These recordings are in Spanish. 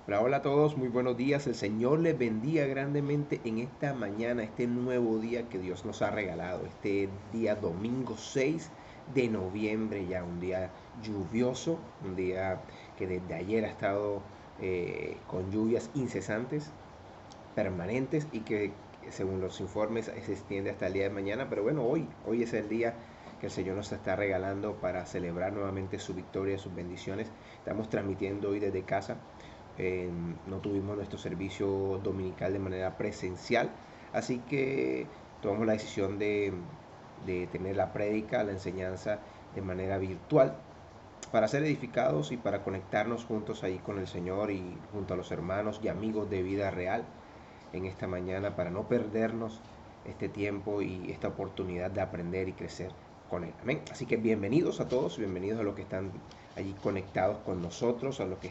Hola, hola a todos, muy buenos días. El Señor les bendiga grandemente en esta mañana, este nuevo día que Dios nos ha regalado, este día domingo 6 de noviembre, ya un día lluvioso, un día que desde ayer ha estado con lluvias incesantes, permanentes y que según los informes se extiende hasta el día de mañana. Pero bueno, hoy es el día que el Señor nos está regalando para celebrar nuevamente su victoria, sus bendiciones. Estamos transmitiendo hoy desde casa. No tuvimos nuestro servicio dominical de manera presencial, así que tomamos la decisión de tener la prédica, la enseñanza de manera virtual para ser edificados y para conectarnos juntos ahí con el Señor y junto a los hermanos y amigos de vida real en esta mañana para no perdernos este tiempo y esta oportunidad de aprender y crecer con Él. Amén. Así que bienvenidos a todos, bienvenidos a los que están allí conectados con nosotros, a los que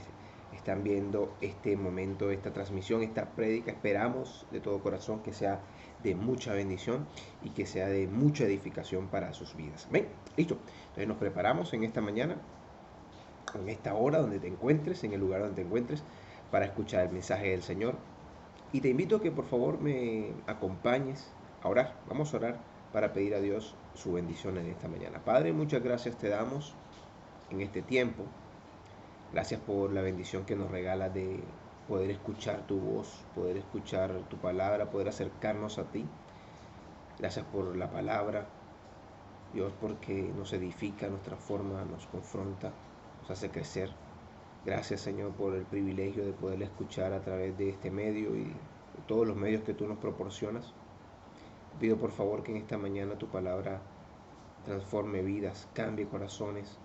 están viendo este momento, esta transmisión, esta prédica. Esperamos de todo corazón que sea de mucha bendición y que sea de mucha edificación para sus vidas. Amén. Listo. Entonces nos preparamos en esta mañana, en esta hora donde te encuentres, en el lugar donde te encuentres, para escuchar el mensaje del Señor. Y te invito a que por favor me acompañes a orar. Vamos a orar para pedir a Dios su bendición en esta mañana. Padre, muchas gracias te damos en este tiempo. Gracias por la bendición que nos regala de poder escuchar tu voz, poder escuchar tu palabra, poder acercarnos a ti. Gracias por la palabra, Dios, porque nos edifica, nos transforma, nos confronta, nos hace crecer. Gracias, Señor, por el privilegio de poder escuchar a través de este medio y de todos los medios que tú nos proporcionas. Te pido por favor que en esta mañana tu palabra transforme vidas, cambie corazones,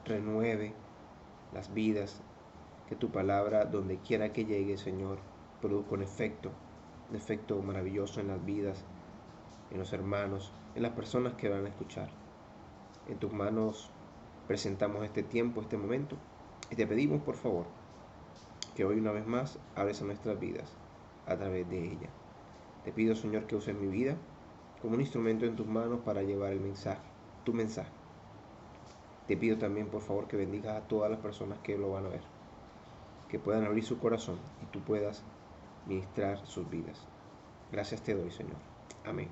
renueve las vidas, que tu palabra, donde quiera que llegue, Señor, produzca un efecto maravilloso en las vidas, en los hermanos, en las personas que van a escuchar. En tus manos presentamos este tiempo, este momento, y te pedimos por favor que hoy una vez más hables a nuestras vidas a través de ella. Te pido, Señor, que uses mi vida como un instrumento en tus manos para llevar el mensaje, tu mensaje. Te pido también, por favor, que bendigas a todas las personas que lo van a ver, que puedan abrir su corazón y tú puedas ministrar sus vidas. Gracias te doy, Señor. Amén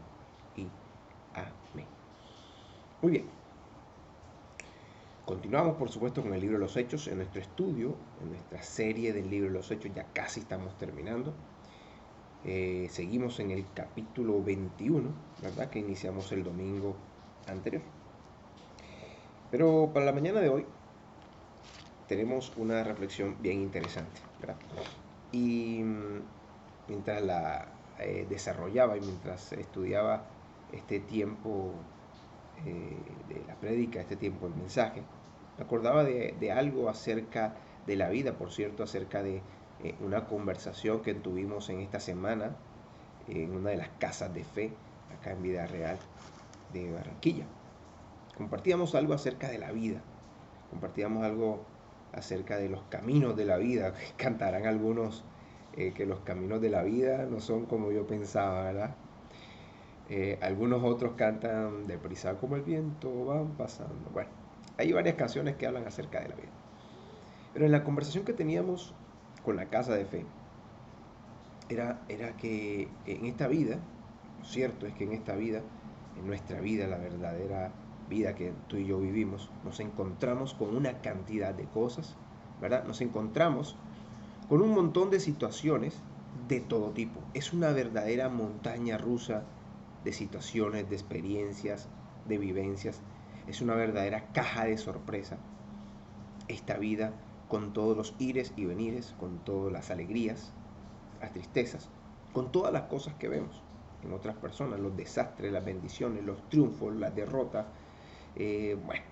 y amén. Muy bien. Continuamos, por supuesto, con el libro de los Hechos en nuestro estudio, en nuestra serie del libro de los Hechos. Ya casi estamos terminando. Seguimos en el capítulo 21, ¿verdad? Que iniciamos el domingo anterior. Pero para la mañana de hoy tenemos una reflexión bien interesante, ¿verdad? Y mientras la desarrollaba y mientras estudiaba este tiempo de la prédica, este tiempo del mensaje, me acordaba de algo acerca de la vida, por cierto, acerca de una conversación que tuvimos en esta semana en una de las casas de fe acá en Vida Real de Barranquilla. Compartíamos algo acerca de la vida, compartíamos algo acerca de los caminos de la vida. Cantarán algunos que los caminos de la vida no son como yo pensaba, ¿verdad? Algunos otros cantan deprisa como el viento, van pasando. Bueno, hay varias canciones que hablan acerca de la vida. Pero en la conversación que teníamos con la casa de fe, era que en esta vida, lo cierto es que en esta vida, en nuestra vida, la verdadera vida que tú y yo vivimos, nos encontramos con una cantidad de cosas, ¿verdad? Nos encontramos con un montón de situaciones de todo tipo. Es una verdadera montaña rusa de situaciones, de experiencias, de vivencias. Es una verdadera caja de sorpresa esta vida con todos los ires y venires, con todas las alegrías, las tristezas, con todas las cosas que vemos en otras personas, los desastres, las bendiciones, los triunfos, las derrotas. Bueno,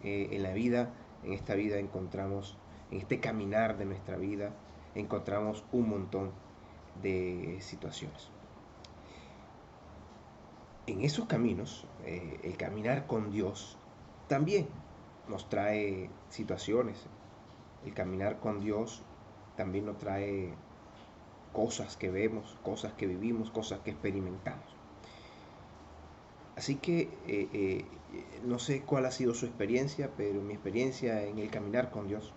en la vida, en esta vida encontramos, en este caminar de nuestra vida, encontramos un montón de situaciones. En esos caminos, el caminar con Dios también nos trae situaciones. El caminar con Dios también nos trae cosas que vemos, cosas que vivimos, cosas que experimentamos. Así que no sé cuál ha sido su experiencia, pero mi experiencia en el caminar con Dios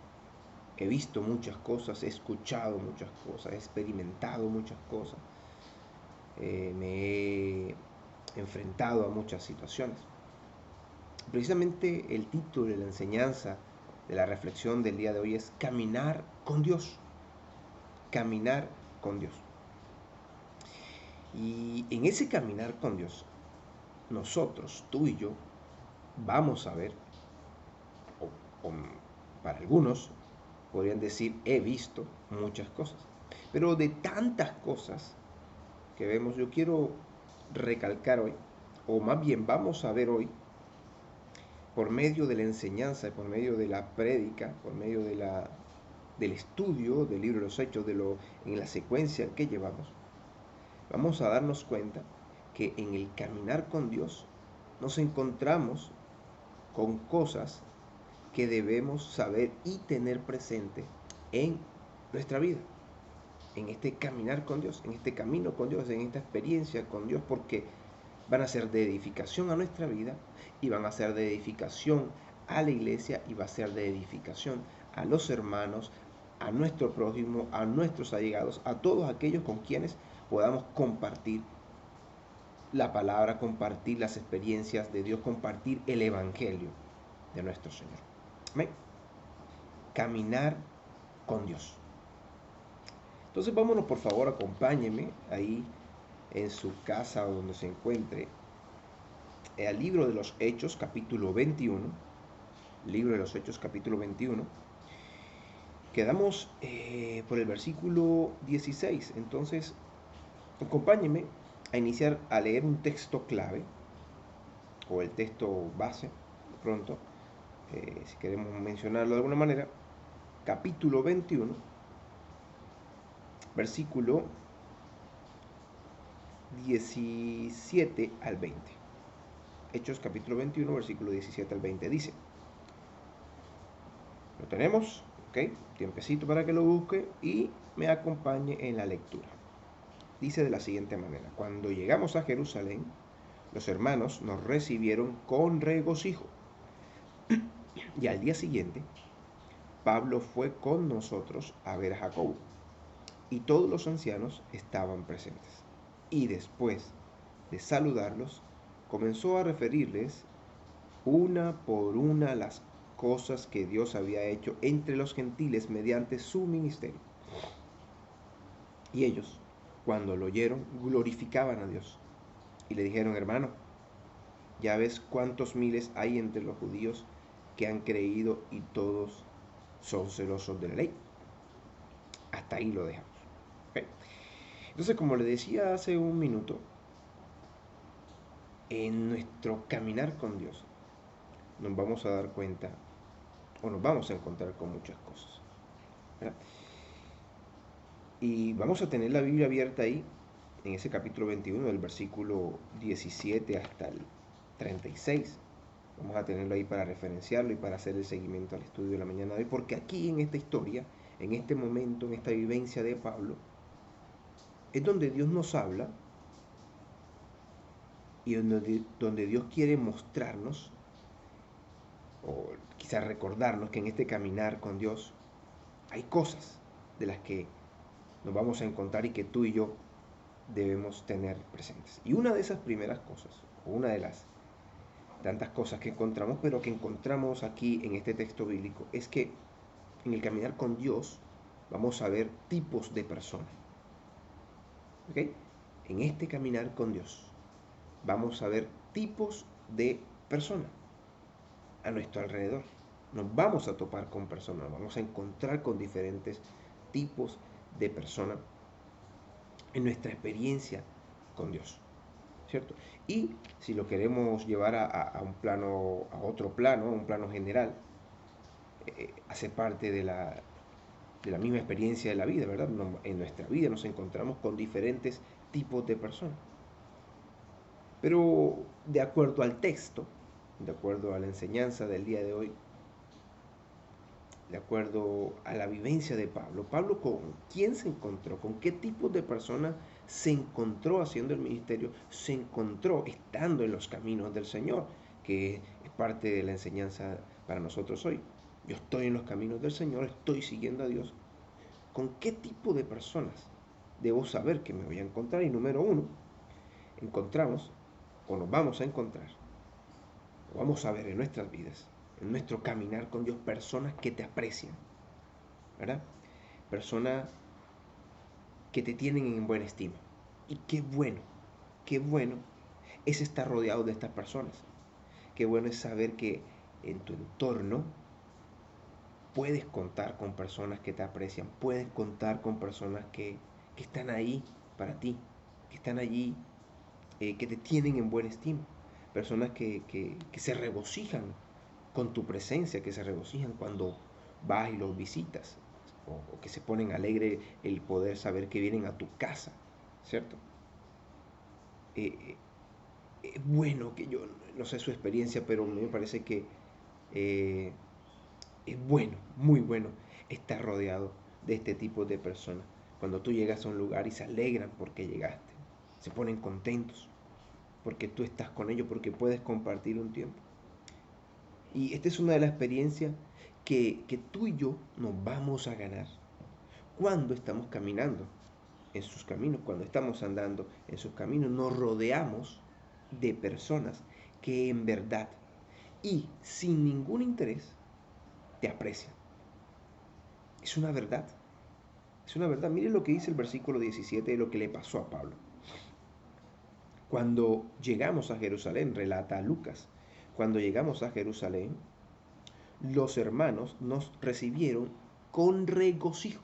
He visto muchas cosas, he escuchado muchas cosas, he experimentado muchas cosas, me he enfrentado a muchas situaciones. Precisamente el título de la enseñanza, de la reflexión del día de hoy es caminar con Dios. Caminar con Dios. Y en ese caminar con Dios, nosotros, tú y yo, vamos a ver, o para algunos podrían decir, he visto muchas cosas. Pero de tantas cosas que vemos, yo quiero recalcar hoy, o más bien vamos a ver hoy, por medio de la enseñanza, por medio de la prédica, por medio del estudio del libro de los Hechos, en la secuencia que llevamos, vamos a darnos cuenta que en el caminar con Dios nos encontramos con cosas que debemos saber y tener presente en nuestra vida, en este caminar con Dios, en este camino con Dios, en esta experiencia con Dios, porque van a ser de edificación a nuestra vida y van a ser de edificación a la iglesia y va a ser de edificación a los hermanos, a nuestro prójimo, a nuestros allegados, a todos aquellos con quienes podamos compartir la palabra, compartir las experiencias de Dios, compartir el evangelio de nuestro Señor. ¿Amén? Caminar con Dios. Entonces vámonos, por favor, acompáñeme ahí en su casa o donde se encuentre al libro de los Hechos, capítulo 21. Libro de los Hechos, capítulo 21. Quedamos por el versículo 16. Entonces, acompáñeme a iniciar a leer un texto clave, o el texto base, de pronto, si queremos mencionarlo de alguna manera. Capítulo 21, versículo 17 al 20. Hechos capítulo 21, versículo 17 al 20 dice: lo tenemos, ok, tiempecito para que lo busque y me acompañe en la lectura. Dice de la siguiente manera: cuando llegamos a Jerusalén, los hermanos nos recibieron con regocijo. Y al día siguiente, Pablo fue con nosotros a ver a Jacobo, y todos los ancianos estaban presentes. Y después de saludarlos, comenzó a referirles una por una las cosas que Dios había hecho entre los gentiles mediante su ministerio. Y ellos, cuando lo oyeron, glorificaban a Dios y le dijeron: hermano, ya ves cuántos miles hay entre los judíos que han creído y todos son celosos de la ley. Hasta ahí lo dejamos. ¿Okay? Entonces, como le decía hace un minuto, en nuestro caminar con Dios nos vamos a dar cuenta, o nos vamos a encontrar con muchas cosas, ¿verdad? Y vamos a tener la Biblia abierta ahí, en ese capítulo 21, del versículo 17 hasta el 36. Vamos a tenerlo ahí para referenciarlo y para hacer el seguimiento al estudio de la mañana de hoy, porque aquí en esta historia, en este momento, en esta vivencia de Pablo, es donde Dios nos habla y donde Dios quiere mostrarnos, o quizás recordarnos, que en este caminar con Dios hay cosas de las que nos vamos a encontrar y que tú y yo debemos tener presentes. Y una de esas primeras cosas, o una de las tantas cosas que encontramos, pero que encontramos aquí en este texto bíblico, es que en el caminar con Dios vamos a ver tipos de personas. ¿Okay? En este caminar con Dios vamos a ver tipos de personas a nuestro alrededor. Nos vamos a topar con personas, vamos a encontrar con diferentes tipos de personas en nuestra experiencia con Dios, ¿cierto? Y si lo queremos llevar a un plano, a otro plano, a un plano general, hace parte de la misma experiencia de la vida, ¿verdad? En nuestra vida nos encontramos con diferentes tipos de personas. Pero de acuerdo al texto, de acuerdo a la enseñanza del día de hoy, de acuerdo a la vivencia de Pablo, Pablo con quién se encontró, con qué tipo de personas se encontró haciendo el ministerio, se encontró estando en los caminos del Señor, que es parte de la enseñanza para nosotros hoy. yo estoy en los caminos del Señor, estoy siguiendo a Dios, ¿con qué tipo de personas debo saber que me voy a encontrar? Y número uno, encontramos o nos vamos a encontrar, o vamos a ver en nuestras vidas, en nuestro caminar con Dios, personas que te aprecian, ¿verdad? Personas que te tienen en buena estima. Y qué bueno es estar rodeado de estas personas. Qué bueno es saber que en tu entorno puedes contar con personas que te aprecian, puedes contar con personas que están ahí para ti, que están allí, que te tienen en buena estima, personas que se regocijan con tu presencia, que se regocijan cuando vas y los visitas, o que se ponen alegre el poder saber que vienen a tu casa, ¿cierto? Eh, es bueno que yo, no sé su experiencia, pero me parece que eh, es bueno, muy bueno estar rodeado de este tipo de personas. Cuando tú llegas a un lugar y se alegran porque llegaste, se ponen contentos porque tú estás con ellos, porque puedes compartir un tiempo. Y esta es una de las experiencias que tú y yo nos vamos a ganar cuando estamos caminando en sus caminos, cuando estamos andando en sus caminos. Nos rodeamos de personas que en verdad y sin ningún interés te aprecian. Es una verdad. Es una verdad. Miren lo que dice el versículo 17 de lo que le pasó a Pablo. Cuando llegamos a Jerusalén, relata Lucas, cuando llegamos a Jerusalén, los hermanos nos recibieron con regocijo.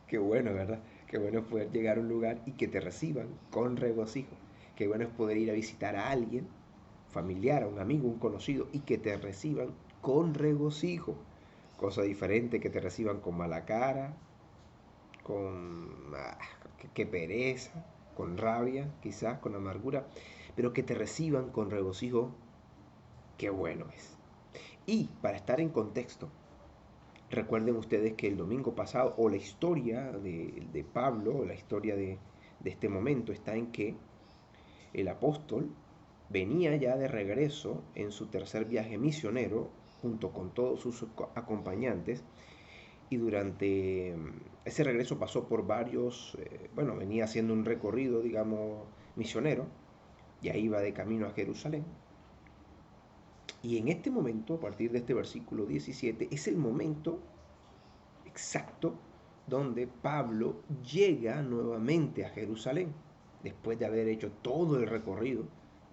Qué bueno, ¿verdad? Qué bueno es poder llegar a un lugar y que te reciban con regocijo. Qué bueno es poder ir a visitar a alguien, familiar, a un amigo, un conocido, y que te reciban con regocijo. Cosa diferente que te reciban con mala cara, con qué pereza, con rabia, quizás, con amargura, pero que te reciban con regocijo, qué bueno es. Y para estar en contexto, recuerden ustedes que el domingo pasado, o la historia de Pablo, o la historia de este momento, está en que el apóstol venía ya de regreso en su tercer viaje misionero, junto con todos sus acompañantes, y durante ese regreso pasó por varios, bueno, venía haciendo un recorrido, digamos, misionero, y ahí iba de camino a Jerusalén. Y en este momento, a partir de este versículo 17, es el momento exacto donde Pablo llega nuevamente a Jerusalén. Después de haber hecho todo el recorrido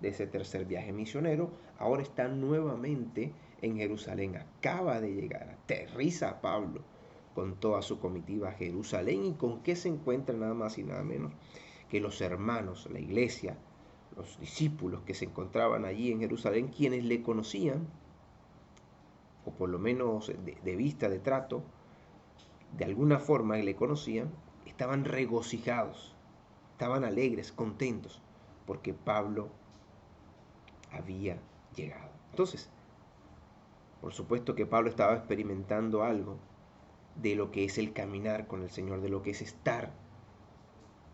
de ese tercer viaje misionero, ahora está nuevamente en Jerusalén. Acaba de llegar, aterriza Pablo con toda su comitiva a Jerusalén. ¿Y con qué se encuentra? Nada más y nada menos que los hermanos, la iglesia, los discípulos que se encontraban allí en Jerusalén, quienes le conocían, o por lo menos de vista, de trato, de alguna forma le conocían, estaban regocijados, estaban alegres, contentos, porque Pablo había llegado. Entonces, por supuesto que Pablo estaba experimentando algo de lo que es el caminar con el Señor, de lo que es estar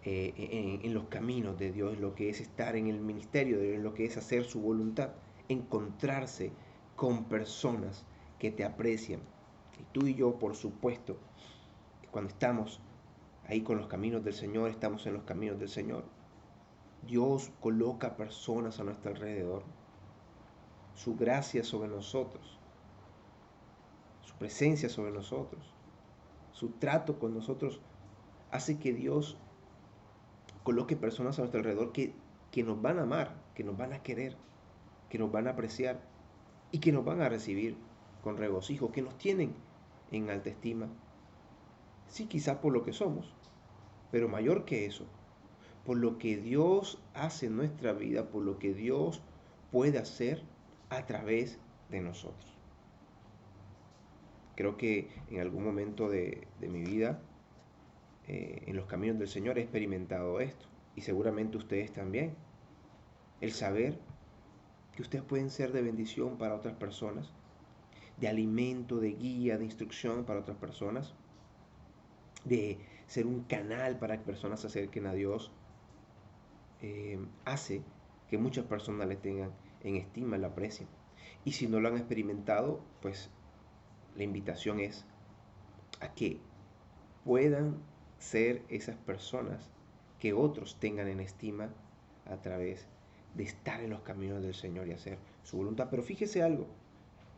en los caminos de Dios, en lo que es estar en el ministerio de Dios, en lo que es hacer su voluntad, encontrarse con personas que te aprecian. Y tú y yo, por supuesto, cuando estamos ahí con los caminos del Señor, estamos en los caminos del Señor. Dios coloca personas a nuestro alrededor, su gracia sobre nosotros, su presencia sobre nosotros, su trato con nosotros hace que Dios coloque personas a nuestro alrededor que nos van a amar, que nos van a querer, que nos van a apreciar y que nos van a recibir con regocijo, que nos tienen en alta estima. Sí, quizás por lo que somos, pero mayor que eso, por lo que Dios hace en nuestra vida, por lo que Dios puede hacer a través de nosotros. Creo que en algún momento de mi vida, en los caminos del Señor, he experimentado esto. Y seguramente ustedes también. El saber que ustedes pueden ser de bendición para otras personas, de alimento, de guía, de instrucción para otras personas, de ser un canal para que personas se acerquen a Dios, hace que muchas personas le tengan en estima, la aprecien. Y si no lo han experimentado, pues la invitación es a que puedan ser esas personas que otros tengan en estima a través de estar en los caminos del Señor y hacer su voluntad. Pero fíjese algo,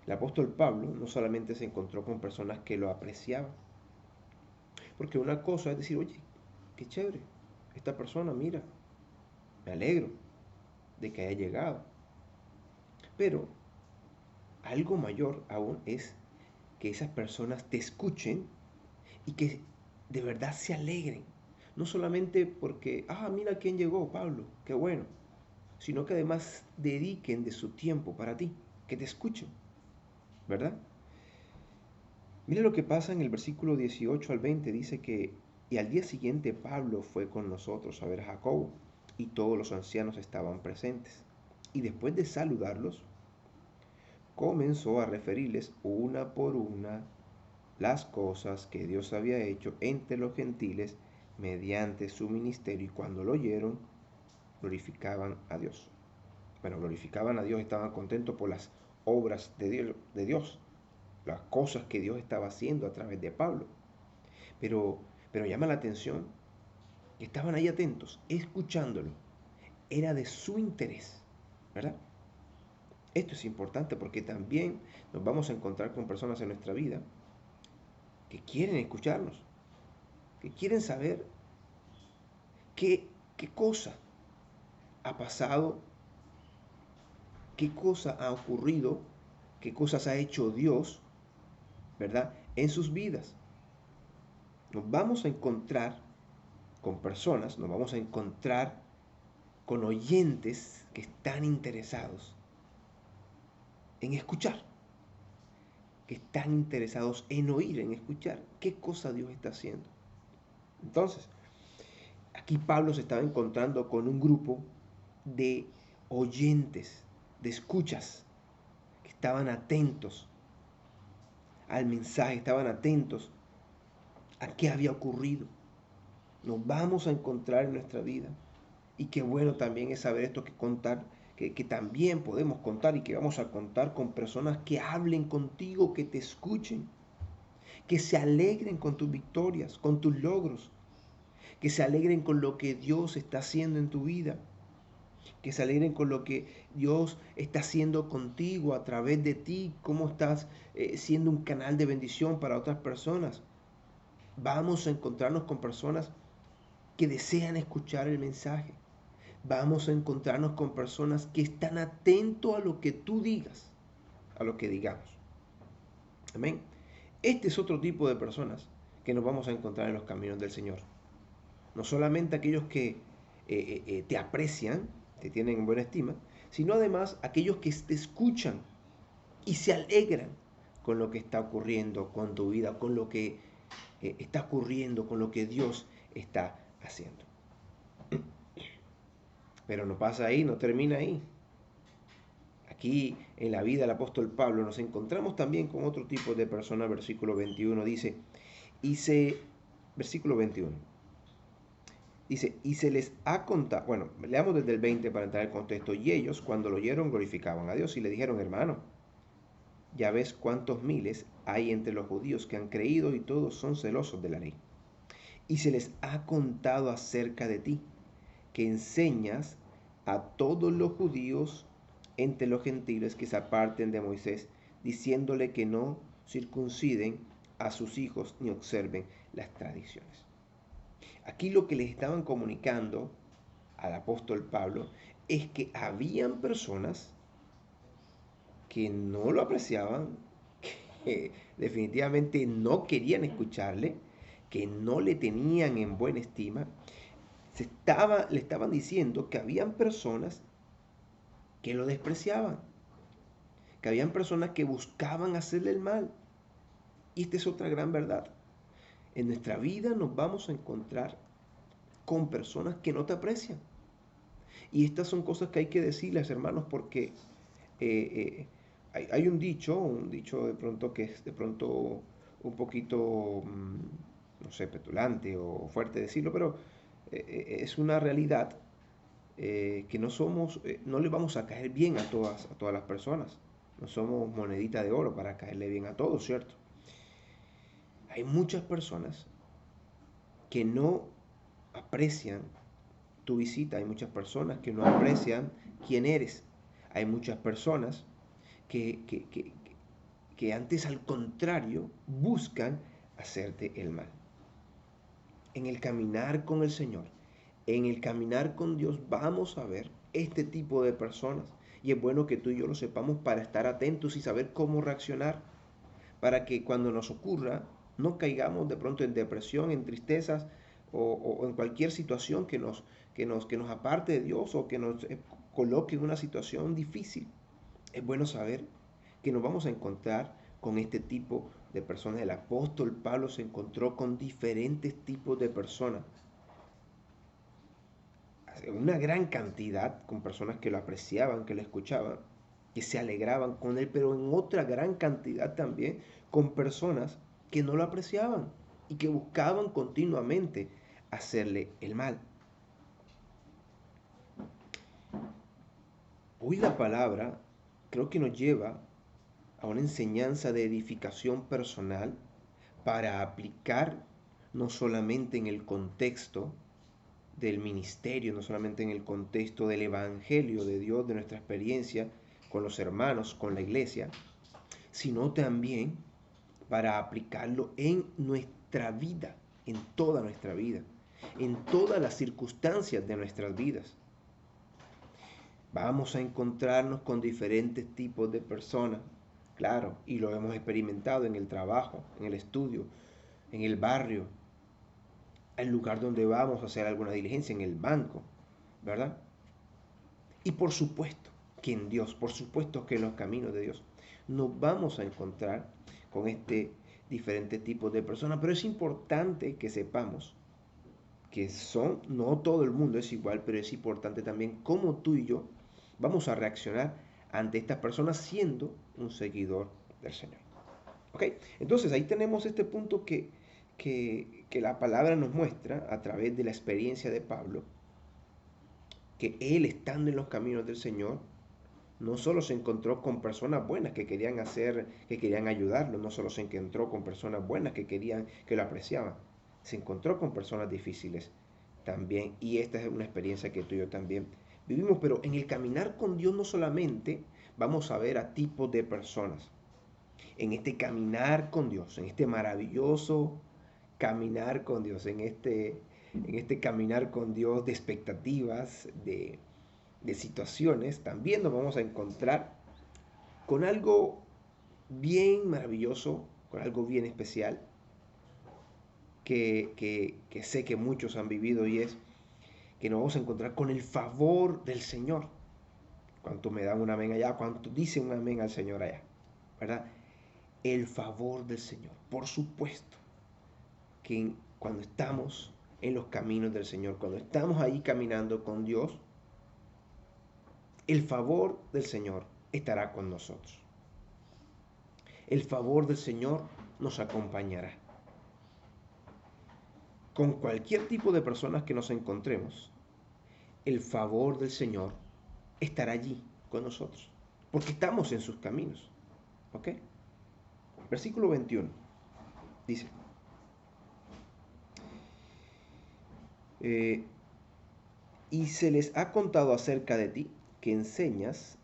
el apóstol Pablo no solamente se encontró con personas que lo apreciaban, porque una cosa es decir, oye, qué chévere, esta persona, mira, me alegro de que haya llegado. Pero algo mayor aún es que esas personas te escuchen y que de verdad se alegren. No solamente porque, mira quién llegó, Pablo, qué bueno, sino que además dediquen de su tiempo para ti, que te escuchen, ¿verdad? Mira lo que pasa en el versículo 18 al 20, dice que, y al día siguiente Pablo fue con nosotros a ver a Jacobo, y todos los ancianos estaban presentes. Y después de saludarlos, comenzó a referirles una por una las cosas que Dios había hecho entre los gentiles mediante su ministerio, y cuando lo oyeron, glorificaban a Dios. Bueno, glorificaban a Dios, estaban contentos por las obras de Dios, las cosas que Dios estaba haciendo a través de Pablo. Pero, pero llama la atención que estaban ahí atentos, escuchándolo. Era de su interés, ¿verdad? Esto es importante porque también nos vamos a encontrar con personas en nuestra vida que quieren escucharnos, que quieren saber qué cosa ha pasado, qué cosa ha ocurrido, qué cosas ha hecho Dios, ¿verdad? En sus vidas. Nos vamos a encontrar con personas, nos vamos a encontrar con oyentes que están interesados en escuchar, que están interesados en oír, en escuchar qué cosa Dios está haciendo. Entonces, aquí Pablo se estaba encontrando con un grupo de oyentes, de escuchas, que estaban atentos al mensaje, estaban atentos a qué había ocurrido. Nos vamos a encontrar en nuestra vida. Y qué bueno también es saber esto, que contar, que también podemos contar y que vamos a contar con personas que hablen contigo, que te escuchen, que se alegren con tus victorias, con tus logros, que se alegren con lo que Dios está haciendo en tu vida, que se alegren con lo que Dios está haciendo contigo a través de ti, cómo estás siendo un canal de bendición para otras personas. Vamos a encontrarnos con personas que desean escuchar el mensaje. Vamos a encontrarnos con personas que están atentos a lo que tú digas, a lo que digamos. Amén. Este es otro tipo de personas que nos vamos a encontrar en los caminos del Señor. No solamente aquellos que te aprecian, te tienen en buena estima, sino además aquellos que te escuchan y se alegran con lo que está ocurriendo con tu vida, con lo que está ocurriendo, con lo que Dios está haciendo. Pero no pasa ahí, no termina ahí. Aquí en la vida del apóstol Pablo nos encontramos también con otro tipo de personas. Versículo 21 dice, versículo 21, dice, y se les ha contado, bueno, leamos desde el 20 para entrar en el contexto, y ellos cuando lo oyeron glorificaban a Dios y le dijeron, hermano, ya ves cuántos miles hay entre los judíos que han creído y todos son celosos de la ley. Y se les ha contado acerca de ti, que enseñas a todos los judíos entre los gentiles que se aparten de Moisés, diciéndole que no circunciden a sus hijos ni observen las tradiciones. Aquí lo que les estaban comunicando al apóstol Pablo es que habían personas que no lo apreciaban, que definitivamente no querían escucharle, que no le tenían en buena estima. Le estaban diciendo que habían personas que lo despreciaban, que habían personas que buscaban hacerle el mal. Y esta es otra gran verdad. En nuestra vida nos vamos a encontrar con personas que no te aprecian. Y estas son cosas que hay que decirles, hermanos, porque hay un dicho de pronto que es de pronto un poquito, no sé, petulante o fuerte decirlo, pero es una realidad que no le vamos a caer bien a todas las personas. No somos monedita de oro para caerle bien a todos, ¿cierto? Hay muchas personas que no aprecian tu visita, hay muchas personas que no aprecian quién eres, hay muchas personas que, que, que, que antes al contrario buscan hacerte el mal. En el caminar con el Señor, en el caminar con Dios vamos a ver este tipo de personas y es bueno que tú y yo lo sepamos para estar atentos y saber cómo reaccionar, para que cuando nos ocurra no caigamos de pronto en depresión, en tristezas o en cualquier situación que nos aparte de Dios o que nos coloque en una situación difícil. Es bueno saber que nos vamos a encontrar con este tipo de personas. El apóstol Pablo se encontró con diferentes tipos de personas. Una gran cantidad con personas que lo apreciaban, que lo escuchaban, que se alegraban con él, pero en otra gran cantidad también con personas que no lo apreciaban y que buscaban continuamente hacerle el mal. Hoy la palabra creo que nos lleva a una enseñanza de edificación personal para aplicar no solamente en el contexto del ministerio, no solamente en el contexto del Evangelio de Dios, de nuestra experiencia con los hermanos, con la iglesia, sino también para aplicarlo en nuestra vida, en toda nuestra vida, en todas las circunstancias de nuestras vidas. Vamos a encontrarnos con diferentes tipos de personas, claro, y lo hemos experimentado en el trabajo, en el estudio, en el barrio, el lugar donde vamos a hacer alguna diligencia, en el banco, ¿verdad? Y por supuesto que en Dios, por supuesto que en los caminos de Dios, nos vamos a encontrar con este diferente tipo de personas, pero es importante que sepamos que no todo el mundo es igual, pero es importante también cómo tú y yo vamos a reaccionar ante estas personas siendo un seguidor del Señor. ¿Ok? Entonces ahí tenemos este punto que la palabra nos muestra a través de la experiencia de Pablo, que él estando en los caminos del Señor, no solo se encontró con personas buenas que querían que querían ayudarlo, no solo se encontró con personas buenas que lo apreciaban, se encontró con personas difíciles también, y esta es una experiencia que tú y yo también vivimos, pero en el caminar con Dios no solamente vamos a ver a tipos de personas, en este caminar con Dios, en este maravilloso caminar con Dios, en este caminar con Dios de expectativas, de situaciones, también nos vamos a encontrar con algo bien maravilloso, con algo bien especial, que sé que muchos han vivido y es que nos vamos a encontrar con el favor del Señor. ¿Cuánto me dan un amén allá? ¿Cuánto dicen un amén al Señor allá? ¿Verdad? El favor del Señor. Por supuesto que cuando estamos en los caminos del Señor, cuando estamos ahí caminando con Dios, el favor del Señor estará con nosotros. El favor del Señor nos acompañará. Con cualquier tipo de personas que nos encontremos, el favor del Señor estará allí con nosotros, porque estamos en sus caminos. ¿Ok? Versículo 21 dice, eh, y se les ha contado acerca de ti que enseñas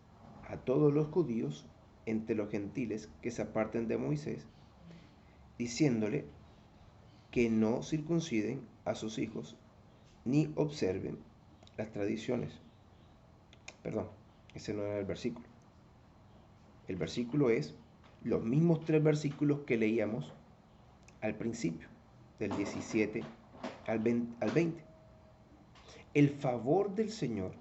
a todos los judíos entre los gentiles que se aparten de Moisés, diciéndole que no circunciden a sus hijos ni observen las tradiciones. Perdón, ese no era el versículo. El versículo es los mismos 3 versículos que leíamos al principio, del 17 al 20. El favor del Señor.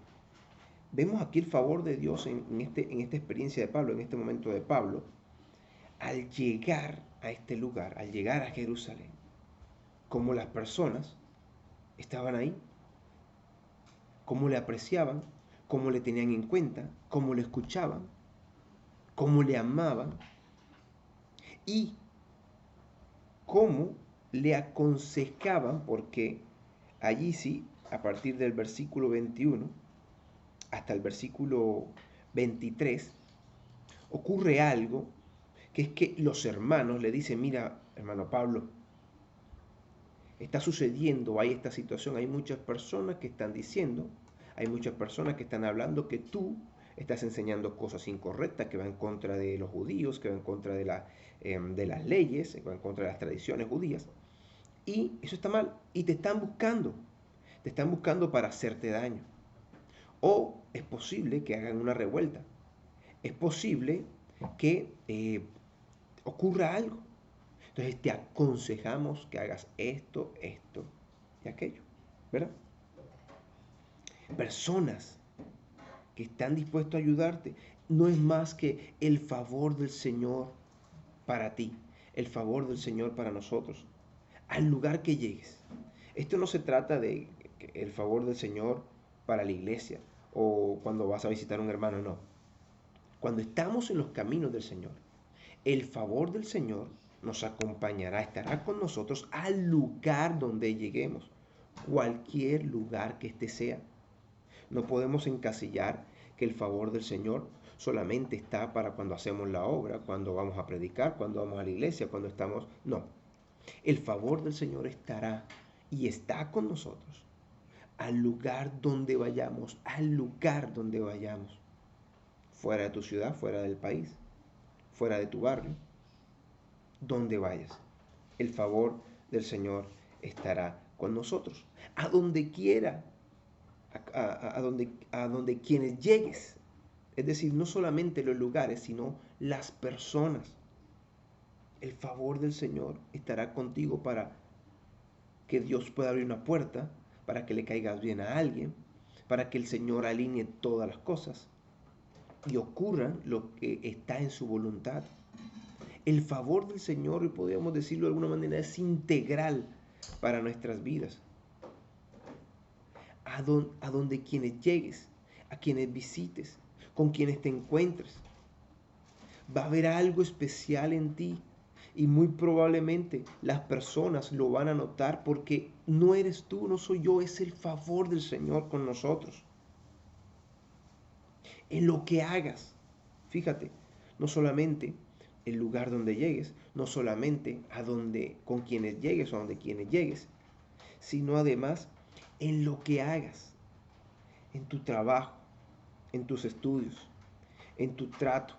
Vemos aquí el favor de Dios en esta experiencia de Pablo, en este momento de Pablo, al llegar a este lugar, al llegar a Jerusalén, como las personas estaban ahí, cómo le apreciaban, cómo le tenían en cuenta, cómo le escuchaban, cómo le amaban y cómo le aconsejaban, porque allí sí, a partir del versículo 21 hasta el versículo 23, ocurre algo, que es que los hermanos le dicen, mira, hermano Pablo, está sucediendo, hay esta situación, hay muchas personas que están diciendo, hay muchas personas que están hablando que tú estás enseñando cosas incorrectas, que van en contra de los judíos, que van en contra de las leyes, que van en contra de las tradiciones judías. Y eso está mal. Y te están buscando para hacerte daño. O es posible que hagan una revuelta. Es posible que ocurra algo. Entonces te aconsejamos que hagas esto, esto y aquello, ¿verdad? Personas que están dispuestos a ayudarte no es más que el favor del Señor para ti, el favor del Señor para nosotros, al lugar que llegues. Esto no se trata de el favor del Señor para la iglesia o cuando vas a visitar a un hermano, no. Cuando estamos en los caminos del Señor, el favor del Señor nos acompañará, estará con nosotros al lugar donde lleguemos, cualquier lugar que éste sea. No podemos encasillar que el favor del Señor solamente está para cuando hacemos la obra, cuando vamos a predicar, cuando vamos a la iglesia, cuando estamos... No, el favor del Señor estará y está con nosotros al lugar donde vayamos, al lugar donde vayamos, fuera de tu ciudad, fuera del país, fuera de tu barrio, donde vayas. El favor del Señor estará con nosotros, a donde quiera, a donde quienes llegues. Es decir, no solamente los lugares, sino las personas. El favor del Señor estará contigo para que Dios pueda abrir una puerta, para que le caigas bien a alguien, para que el Señor alinee todas las cosas y ocurran lo que está en su voluntad. El favor del Señor, y podríamos decirlo de alguna manera, es integral para nuestras vidas. A donde quienes llegues, a quienes visites, con quienes te encuentres, va a haber algo especial en ti. Y muy probablemente las personas lo van a notar porque no eres tú, no soy yo, es el favor del Señor con nosotros. En lo que hagas, fíjate, no solamente el lugar donde llegues, no solamente con quienes llegues o a donde quienes llegues, sino además en lo que hagas, en tu trabajo, en tus estudios, en tu trato,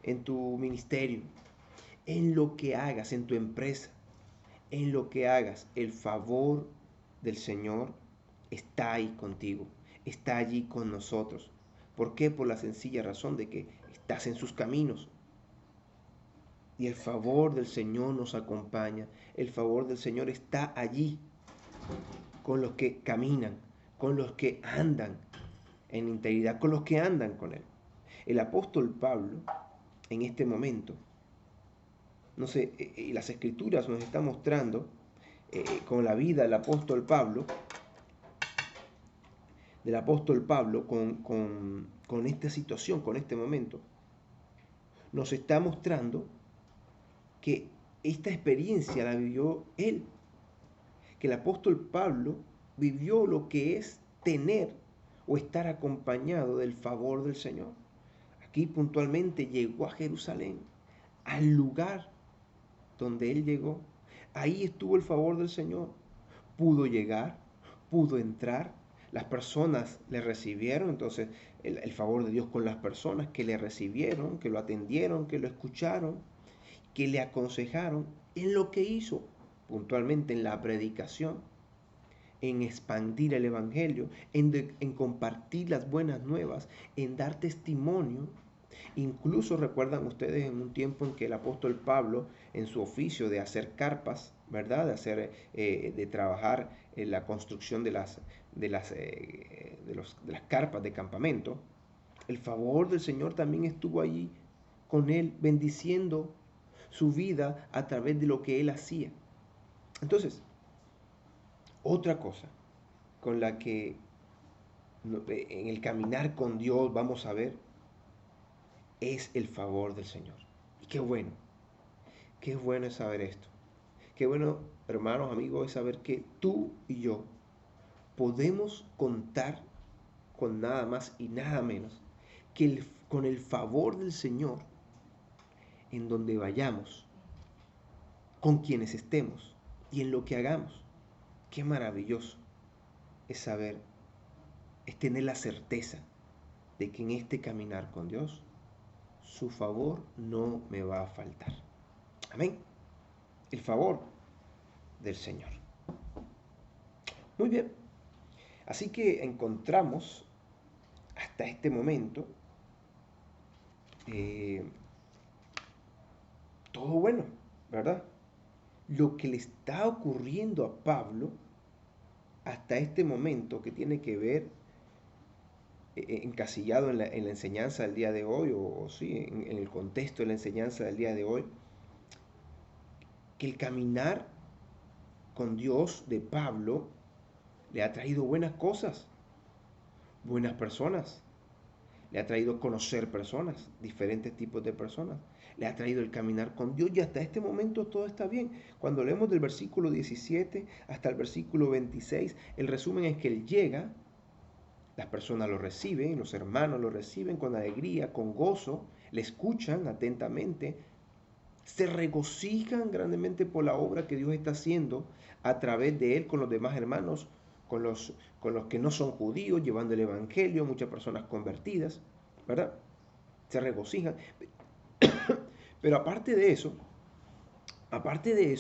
en tu ministerio, en lo que hagas, en tu empresa, en lo que hagas, el favor del Señor está ahí contigo, está allí con nosotros. ¿Por qué? Por la sencilla razón de que estás en sus caminos. Y el favor del Señor nos acompaña. El favor del Señor está allí con los que caminan, con los que andan en integridad, con los que andan con Él. El apóstol Pablo, en este momento, no sé, las escrituras nos están mostrando con la vida del apóstol Pablo, con esta situación, con este momento, nos está mostrando que esta experiencia la vivió él, que el apóstol Pablo vivió lo que es tener o estar acompañado del favor del Señor. Aquí puntualmente llegó a Jerusalén, al lugar donde él llegó. Ahí estuvo el favor del Señor. Pudo llegar, pudo entrar, las personas le recibieron, entonces el favor de Dios con las personas que le recibieron, que lo atendieron, que lo escucharon, que le aconsejaron en lo que hizo, puntualmente en la predicación, en expandir el Evangelio, en compartir las buenas nuevas, en dar testimonio. Incluso recuerdan ustedes en un tiempo en que el apóstol Pablo, en su oficio de hacer carpas, ¿verdad? De trabajar en la construcción de las carpas de campamento, el favor del Señor también estuvo allí con él, bendiciendo su vida a través de lo que él hacía. Entonces, otra cosa con la que en el caminar con Dios vamos a ver es el favor del Señor. Y qué bueno es saber esto. Qué bueno, hermanos, amigos, es saber que tú y yo podemos contar con nada más y nada menos que con el favor del Señor en donde vayamos, con quienes estemos y en lo que hagamos. Qué maravilloso es saber, es tener la certeza de que en este caminar con Dios, su favor no me va a faltar. Amén. El favor del Señor. Muy bien. Así que encontramos hasta este momento eh, todo bueno, ¿verdad? Lo que le está ocurriendo a Pablo hasta este momento, que tiene que ver encasillado en la enseñanza del día de hoy, o sí, en el contexto de la enseñanza del día de hoy, que el caminar con Dios de Pablo le ha traído buenas cosas, buenas personas, le ha traído conocer personas, diferentes tipos de personas, le ha traído el caminar con Dios y hasta este momento todo está bien. Cuando leemos del versículo 17 hasta el versículo 26, el resumen es que él llega, las personas lo reciben, los hermanos lo reciben con alegría, con gozo, le escuchan atentamente, se regocijan grandemente por la obra que Dios está haciendo a través de él con los demás hermanos, con los que no son judíos, llevando el evangelio, muchas personas convertidas, ¿verdad? Se regocijan. Pero aparte de eso, aparte de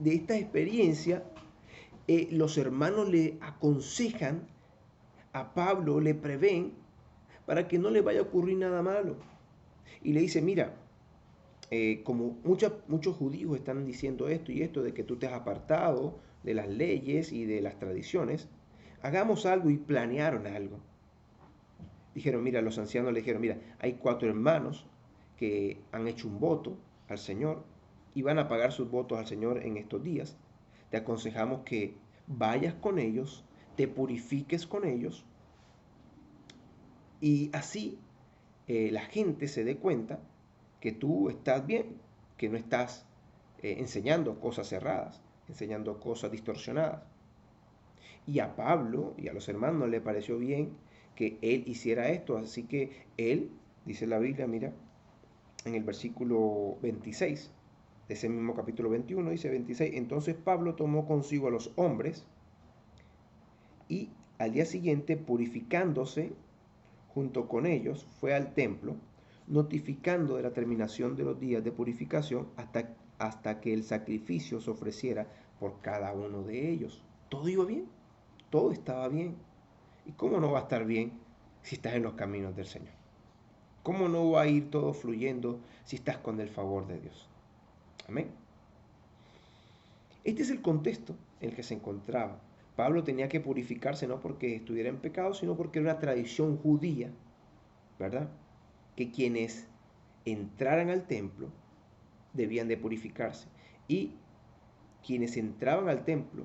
esta experiencia, los hermanos le aconsejan a Pablo, le prevén para que no le vaya a ocurrir nada malo. Y le dice, mira, como muchos judíos están diciendo esto y esto, de que tú te has apartado de las leyes y de las tradiciones, hagamos algo, y planearon algo. Dijeron, mira, los ancianos le dijeron, mira, hay 4 hermanos que han hecho un voto al Señor y van a pagar sus votos al Señor en estos días. Te aconsejamos que vayas con ellos, te purifiques con ellos, y así la gente se dé cuenta que tú estás bien, que no estás enseñando cosas cerradas, enseñando cosas distorsionadas. Y a Pablo y a los hermanos le pareció bien que él hiciera esto, así que él, dice la Biblia, mira, en el versículo 26 de ese mismo capítulo 21, dice 26, entonces Pablo tomó consigo a los hombres y al día siguiente, purificándose junto con ellos, fue al templo, notificando de la terminación de los días de purificación hasta que el sacrificio se ofreciera por cada uno de ellos. Todo iba bien, todo estaba bien. ¿Y cómo no va a estar bien si estás en los caminos del Señor? ¿Cómo no va a ir todo fluyendo si estás con el favor de Dios? Amén. Este es el contexto en el que se encontraba. Pablo tenía que purificarse no porque estuviera en pecado, sino porque era una tradición judía, ¿verdad? Que quienes entraran al templo debían de purificarse. Y quienes entraban al templo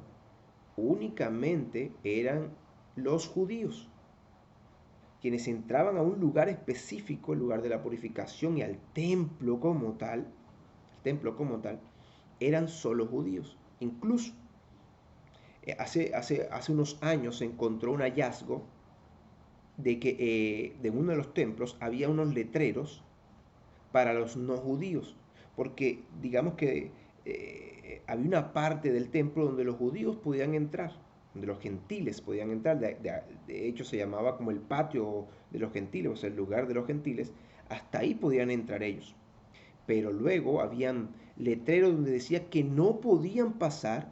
únicamente eran los judíos. Quienes entraban a un lugar específico, el lugar de la purificación, y al templo como tal, eran solo judíos. Incluso hace unos años se encontró un hallazgo de que de uno de los templos había unos letreros para los no judíos, porque digamos que había una parte del templo donde los judíos podían entrar, donde los gentiles podían entrar, de hecho se llamaba como el patio de los gentiles, o sea, el lugar de los gentiles, hasta ahí podían entrar ellos. Pero luego habían letreros donde decía que no podían pasar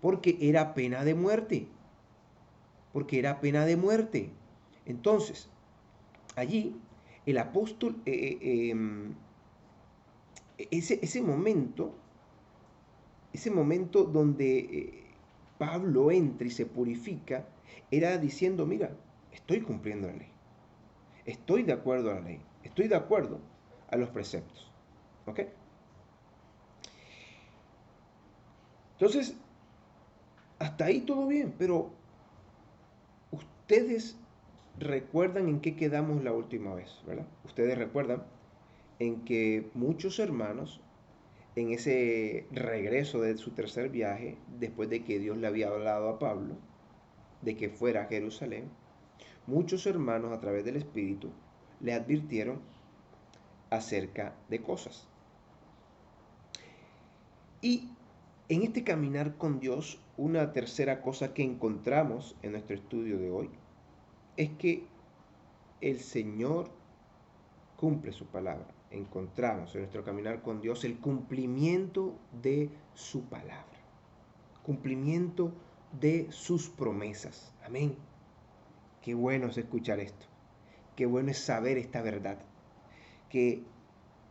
porque era pena de muerte, porque era pena de muerte. Entonces, allí el apóstol, ese momento, donde Pablo entra y se purifica, era diciendo, mira, estoy cumpliendo la ley, estoy de acuerdo a la ley, estoy de acuerdo a los preceptos. ¿Ok? Entonces, hasta ahí todo bien, pero ustedes recuerdan en qué quedamos la última vez, ¿verdad? Ustedes recuerdan en que muchos hermanos, en ese regreso de su tercer viaje, después de que Dios le había hablado a Pablo de que fuera a Jerusalén, muchos hermanos a través del Espíritu le advirtieron acerca de cosas. Y en este caminar con Dios, una tercera cosa que encontramos en nuestro estudio de hoy es que el Señor cumple su palabra. Encontramos en nuestro caminar con Dios el cumplimiento de su palabra, cumplimiento de sus promesas. Amén. Qué bueno es escuchar esto. Qué bueno es saber esta verdad. Que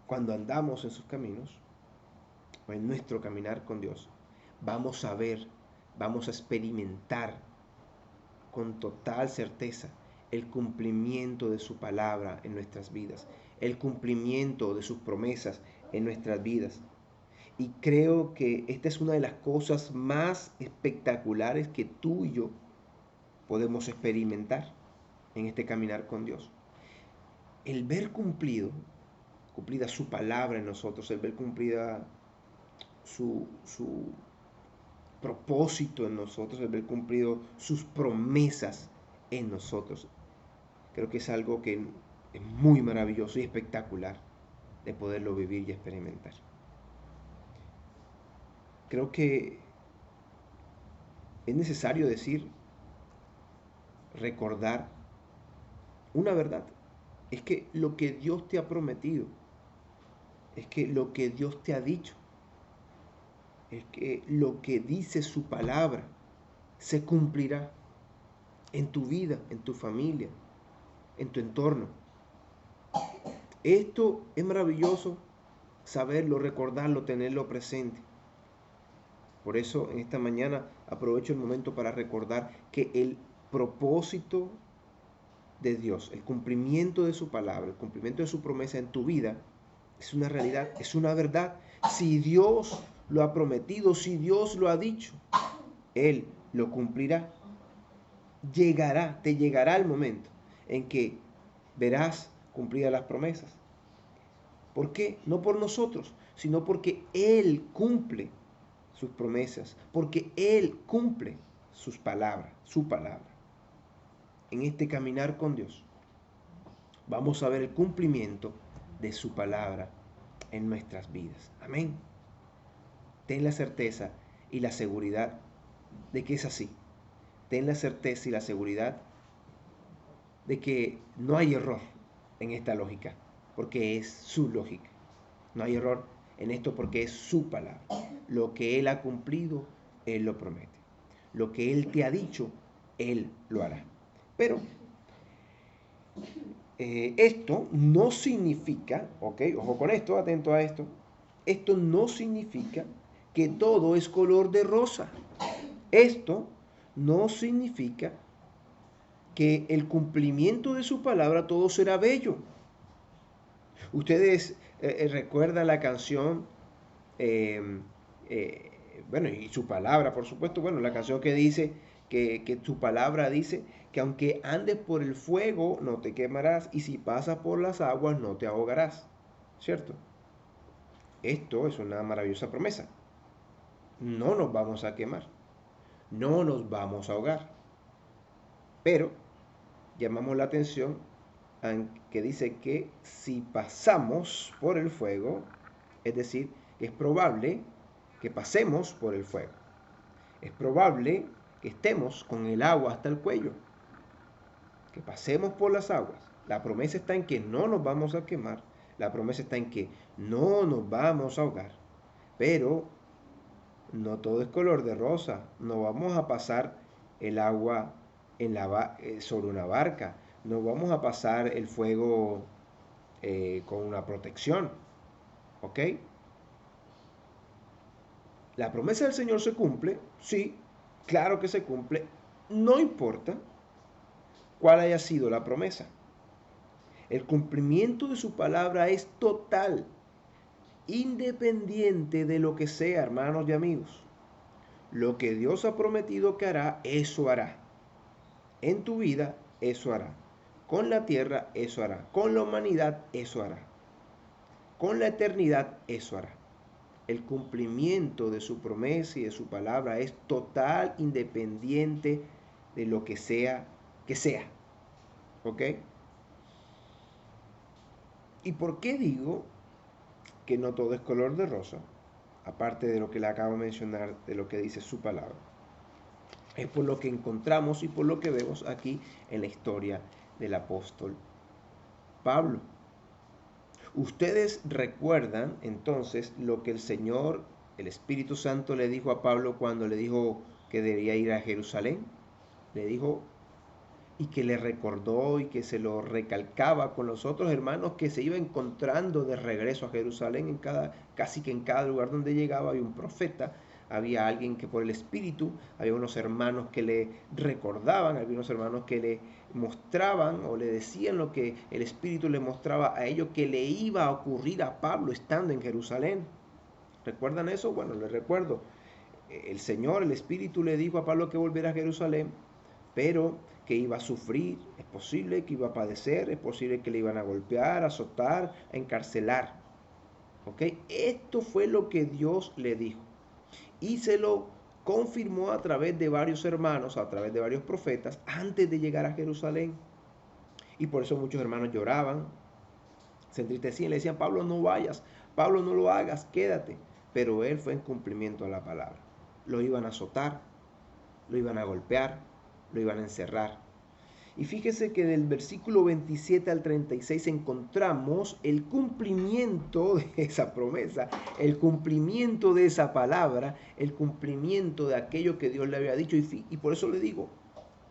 cuando andamos en sus caminos, o en nuestro caminar con Dios, vamos a ver, vamos a experimentar con total certeza el cumplimiento de su palabra en nuestras vidas, el cumplimiento de sus promesas en nuestras vidas. Y creo que esta es una de las cosas más espectaculares que tú y yo podemos experimentar en este caminar con Dios. El ver cumplida su palabra en nosotros, el ver cumplida su propósito en nosotros, el ver cumplido sus promesas en nosotros. Creo que es algo que es muy maravilloso y espectacular de poderlo vivir y experimentar. Creo que es necesario decir, recordar una verdad. Es que lo que Dios te ha prometido, es que lo que Dios te ha dicho, es que lo que dice su palabra se cumplirá en tu vida, en tu familia, en tu entorno. Esto es maravilloso saberlo, recordarlo, tenerlo presente. Por eso en esta mañana aprovecho el momento para recordar que el propósito de Dios, el cumplimiento de su palabra, el cumplimiento de su promesa en tu vida es una realidad, es una verdad. Si Dios lo ha prometido, si Dios lo ha dicho, Él lo cumplirá. Te llegará el momento en que verás cumplidas las promesas. ¿Por qué? No por nosotros, sino porque Él cumple sus promesas, porque Él cumple sus palabras, su palabra. En este caminar con Dios, vamos a ver el cumplimiento de su palabra en nuestras vidas. Amén. Ten la certeza y la seguridad de que es así. Ten la certeza y la seguridad de que no hay error en esta lógica, porque es su lógica. No hay error en esto porque es su palabra. Lo que Él ha cumplido, Él lo promete. Lo que Él te ha dicho, Él lo hará. Pero esto no significa, ok, ojo con esto, atento a esto no significa que todo es color de rosa. Esto no significa que el cumplimiento de su palabra todo será bello. Ustedes recuerdan la canción, eh, eh, bueno, y su palabra, por supuesto, bueno, la canción que dice que su palabra dice que aunque andes por el fuego no te quemarás y si pasas por las aguas no te ahogarás, ¿cierto? Esto es una maravillosa promesa. No nos vamos a quemar, no nos vamos a ahogar, pero llamamos la atención que dice que si pasamos por el fuego, es decir, es probable que pasemos por el fuego. Es probable que estemos con el agua hasta el cuello, que pasemos por las aguas. La promesa está en que no nos vamos a quemar, la promesa está en que no nos vamos a ahogar, pero no todo es color de rosa, no vamos a pasar el agua sobre una barca, no vamos a pasar el fuego con una protección, ¿ok? La promesa del Señor se cumple, sí, claro que se cumple, no importa cuál haya sido la promesa. El cumplimiento de su palabra es total, independiente de lo que sea, hermanos y amigos. Lo que Dios ha prometido que hará, eso hará. En tu vida, eso hará. Con la tierra, eso hará. Con la humanidad, eso hará. Con la eternidad, eso hará. El cumplimiento de su promesa y de su palabra es total, independiente de lo que sea que sea. ¿Ok? ¿Y por qué digo que no todo es color de rosa? Aparte de lo que le acabo de mencionar, de lo que dice su palabra. Es por lo que encontramos y por lo que vemos aquí en la historia del apóstol Pablo. Ustedes recuerdan entonces lo que el Señor, el Espíritu Santo, le dijo a Pablo cuando le dijo que debía ir a Jerusalén. Le dijo, y que le recordó y que se lo recalcaba con los otros hermanos, que se iba encontrando de regreso a Jerusalén. Casi que en cada lugar donde llegaba había un profeta, había alguien que por el Espíritu, había unos hermanos que le recordaban, había unos hermanos que le mostraban o le decían lo que el Espíritu le mostraba a ellos que le iba a ocurrir a Pablo estando en Jerusalén. ¿Recuerdan eso? Bueno, les recuerdo. El Señor, el Espíritu, le dijo a Pablo que volviera a Jerusalén, pero que iba a sufrir, es posible que iba a padecer, es posible que le iban a golpear, a azotar, a encarcelar. ¿Ok? Esto fue lo que Dios le dijo. Y se lo confirmó a través de varios hermanos, a través de varios profetas, antes de llegar a Jerusalén. Y por eso muchos hermanos lloraban, se entristecían, le decían, Pablo, no vayas, Pablo, no lo hagas, quédate. Pero él fue en cumplimiento a la palabra. Lo iban a azotar, lo iban a golpear, lo iban a encerrar. Y fíjese que del versículo 27 al 36 encontramos el cumplimiento de esa promesa, el cumplimiento de esa palabra, el cumplimiento de aquello que Dios le había dicho. Y por eso le digo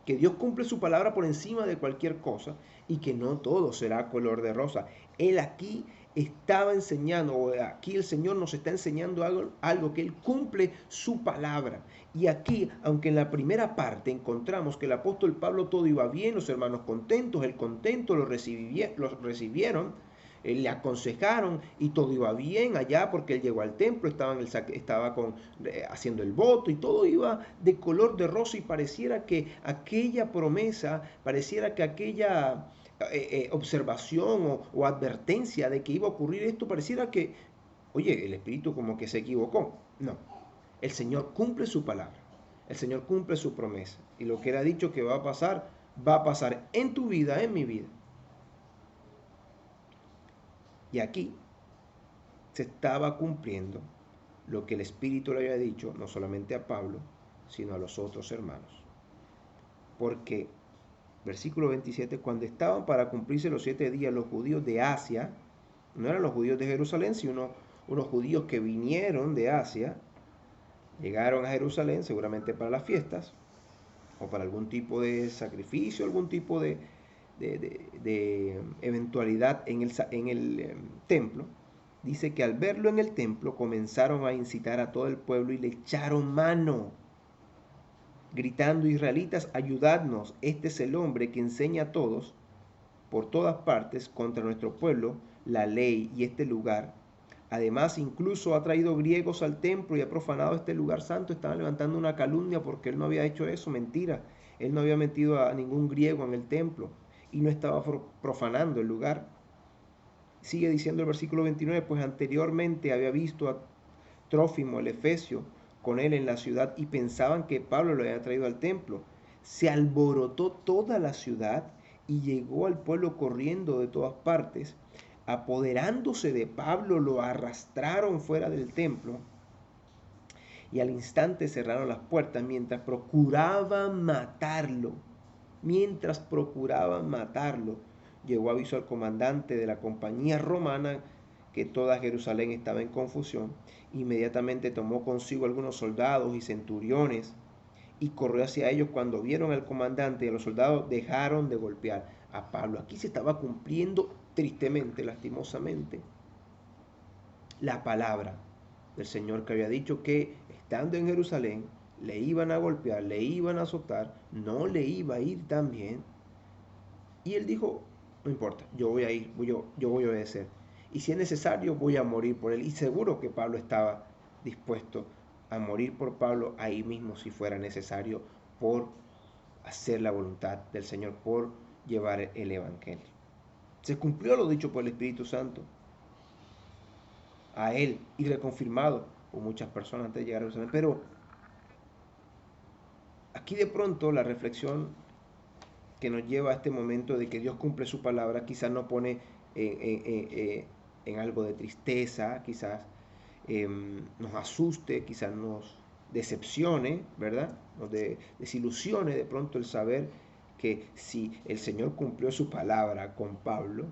que Dios cumple su palabra por encima de cualquier cosa y que no todo será color de rosa. Él aquí estaba enseñando, o aquí el Señor nos está enseñando algo que Él cumple su palabra. Y aquí, aunque en la primera parte encontramos que el apóstol Pablo todo iba bien, los hermanos contentos, él contento, los recibieron, le aconsejaron y todo iba bien allá porque él llegó al templo, estaba haciendo el voto y todo iba de color de rosa y pareciera que aquella promesa, pareciera que aquella observación o advertencia de que iba a ocurrir esto, pareciera que, oye, el Espíritu como que se equivocó. No, el Señor cumple su palabra, el Señor cumple su promesa y lo que Él ha dicho que va a pasar en tu vida, en mi vida. Y aquí se estaba cumpliendo lo que el Espíritu le había dicho, no solamente a Pablo, sino a los otros hermanos. Porque, versículo 27, cuando estaban para cumplirse los 7 días los judíos de Asia, no eran los judíos de Jerusalén, sino unos judíos que vinieron de Asia, llegaron a Jerusalén seguramente para las fiestas, o para algún tipo de sacrificio, algún tipo de eventualidad en el templo. Dice que al verlo en el templo comenzaron a incitar a todo el pueblo y le echaron mano, gritando, israelitas, ayudadnos, este es el hombre que enseña a todos por todas partes contra nuestro pueblo la ley y este lugar. Además, incluso ha traído griegos al templo y ha profanado este lugar santo. Estaban levantando una calumnia porque él no había hecho eso, mentira. Él no había metido a ningún griego en el templo y no estaba profanando el lugar. Sigue diciendo el versículo 29, pues anteriormente había visto a Trófimo, el efesio, con él en la ciudad y pensaban que Pablo lo había traído al templo. Se alborotó toda la ciudad y llegó al pueblo corriendo de todas partes. Apoderándose de Pablo, lo arrastraron fuera del templo y al instante cerraron las puertas mientras procuraban matarlo. Mientras procuraban matarlo, llegó aviso al comandante de la compañía romana que toda Jerusalén estaba en confusión. Inmediatamente tomó consigo algunos soldados y centuriones y corrió hacia ellos. Cuando vieron al comandante y a los soldados, dejaron de golpear a Pablo. Aquí se estaba cumpliendo tristemente, lastimosamente, la palabra del Señor que había dicho que estando en Jerusalén le iban a golpear, le iban a azotar, no le iba a ir tan bien. Y él dijo, no importa, yo voy a ir, yo voy a obedecer. Y si es necesario, voy a morir por él. Y seguro que Pablo estaba dispuesto a morir por Pablo ahí mismo si fuera necesario por hacer la voluntad del Señor, por llevar el Evangelio. Se cumplió lo dicho por el Espíritu Santo a él y reconfirmado por muchas personas antes de llegar a Jerusalén. Pero aquí de pronto la reflexión que nos lleva a este momento de que Dios cumple su palabra quizás nos pone en algo de tristeza, quizás nos asuste, quizás nos decepcione, ¿verdad? Nos desilusione de pronto el saber que si el Señor cumplió su palabra con Pablo,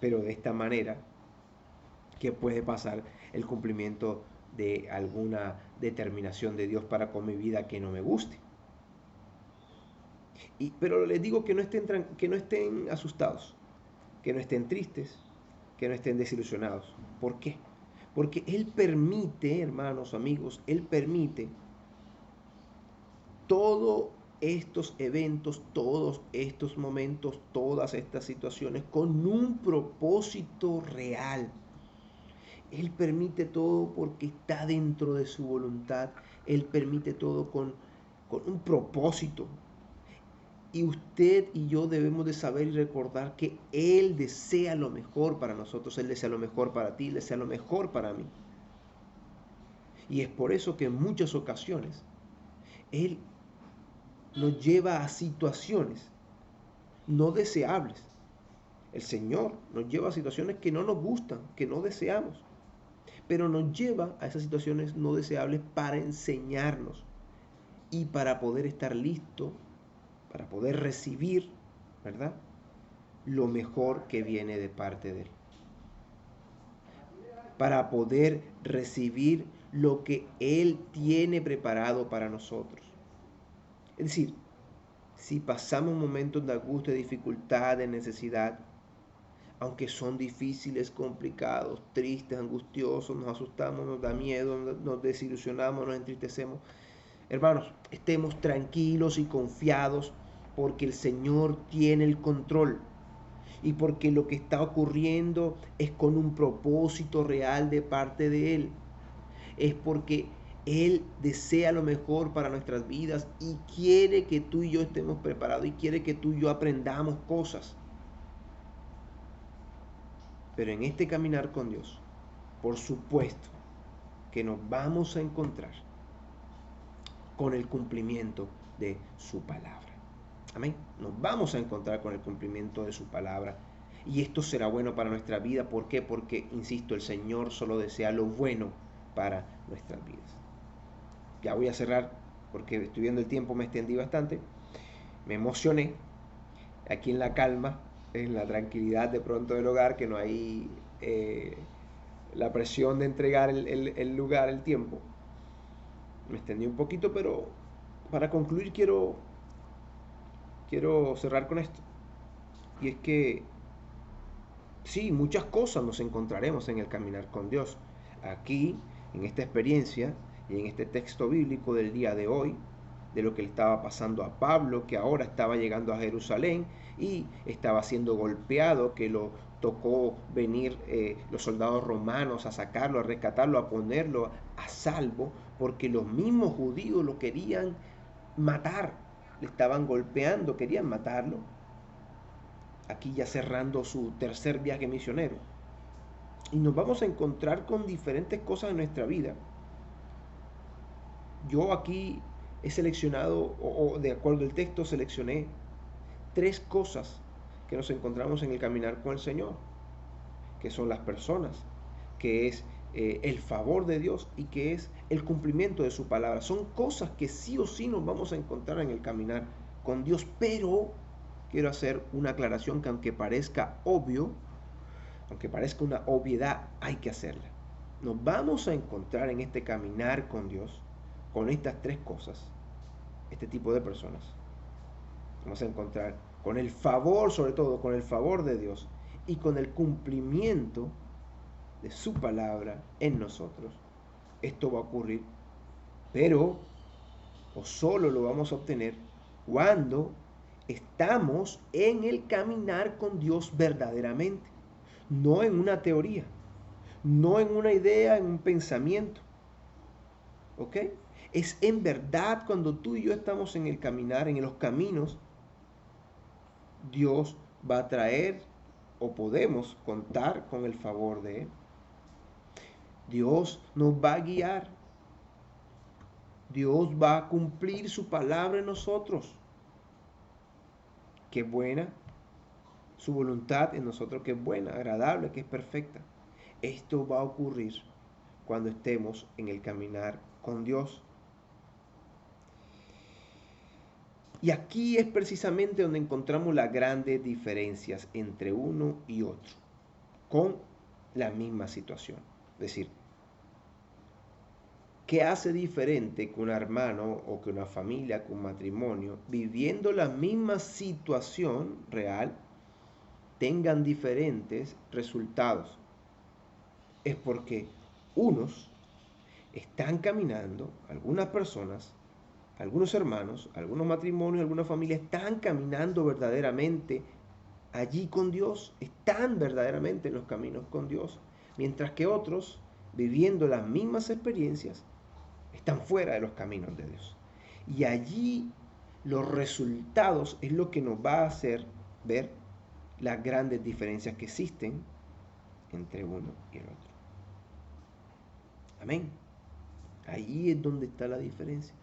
pero de esta manera, que puede pasar el cumplimiento de alguna determinación de Dios para con mi vida que no me guste. Pero les digo que no estén asustados, que no estén tristes, que no estén desilusionados. ¿Por qué? Porque Él permite, hermanos, amigos, Él permite todos estos eventos, todos estos momentos, todas estas situaciones con un propósito real. Él permite todo porque está dentro de su voluntad. Él permite todo con un propósito. Y usted y yo debemos de saber y recordar que Él desea lo mejor para nosotros. Él desea lo mejor para ti, Él desea lo mejor para mí. Y es por eso que en muchas ocasiones Él nos lleva a situaciones no deseables. El Señor nos lleva a situaciones que no nos gustan, que no deseamos. Pero nos lleva a esas situaciones no deseables para enseñarnos y para poder estar listo, para poder recibir, ¿verdad?, lo mejor que viene de parte de Él. Para poder recibir lo que Él tiene preparado para nosotros. Es decir, si pasamos momentos de angustia, de dificultad, de necesidad, aunque son difíciles, complicados, tristes, angustiosos, nos asustamos, nos da miedo, nos desilusionamos, nos entristecemos, hermanos, estemos tranquilos y confiados porque el Señor tiene el control y porque lo que está ocurriendo es con un propósito real de parte de Él. Es porque Él desea lo mejor para nuestras vidas y quiere que tú y yo estemos preparados y quiere que tú y yo aprendamos cosas. Pero en este caminar con Dios, por supuesto que nos vamos a encontrar con el cumplimiento de su palabra. Amén. Nos vamos a encontrar con el cumplimiento de su palabra. Y esto será bueno para nuestra vida. ¿Por qué? Porque, insisto, el Señor solo desea lo bueno para nuestras vidas. Ya voy a cerrar porque estoy viendo el tiempo, me extendí bastante. Me emocioné. Aquí en la calma, en la tranquilidad de pronto del hogar, que no hay la presión de entregar el lugar, el tiempo. Me extendí un poquito, pero para concluir quiero cerrar con esto. Y es que sí, muchas cosas nos encontraremos en el caminar con Dios. Aquí, en esta experiencia y en este texto bíblico del día de hoy, de lo que le estaba pasando a Pablo, que ahora estaba llegando a Jerusalén y estaba siendo golpeado, que lo tocó venir los soldados romanos a sacarlo, a rescatarlo, a ponerlo a salvo, porque los mismos judíos lo querían matar, le estaban golpeando, querían matarlo. Aquí ya cerrando su tercer viaje misionero. Y nos vamos a encontrar con diferentes cosas en nuestra vida. Yo aquí he seleccionado, o de acuerdo al texto, seleccioné 3 cosas que nos encontramos en el caminar con el Señor, que son las personas, que es el favor de Dios y que es el cumplimiento de su palabra. Son cosas que sí o sí nos vamos a encontrar en el caminar con Dios, pero quiero hacer una aclaración que aunque parezca obvio, aunque parezca una obviedad, hay que hacerla. Nos vamos a encontrar en este caminar con Dios, con estas 3 cosas, este tipo de personas. Vamos a encontrar con el favor, sobre todo con el favor de Dios y con el cumplimiento de su palabra en nosotros. Esto va a ocurrir, pero o solo lo vamos a obtener cuando estamos en el caminar con Dios verdaderamente, no en una teoría, no en una idea, en un pensamiento. ¿Ok? Es en verdad cuando tú y yo estamos en el caminar, en los caminos, Dios va a traer o podemos contar con el favor de Él. Dios nos va a guiar. Dios va a cumplir su palabra en nosotros. Qué buena, su voluntad en nosotros que es buena, agradable, que es perfecta. Esto va a ocurrir cuando estemos en el caminar con Dios. Y aquí es precisamente donde encontramos las grandes diferencias entre uno y otro, con la misma situación. Es decir, ¿qué hace diferente que un hermano o que una familia, que un matrimonio, viviendo la misma situación real, tengan diferentes resultados? Es porque unos están caminando, algunas personas, algunos hermanos, algunos matrimonios, algunas familias están caminando verdaderamente allí con Dios, están verdaderamente en los caminos con Dios, mientras que otros, viviendo las mismas experiencias, están fuera de los caminos de Dios. Y allí los resultados es lo que nos va a hacer ver las grandes diferencias que existen entre uno y el otro. Amén. Ahí es donde está la diferencia.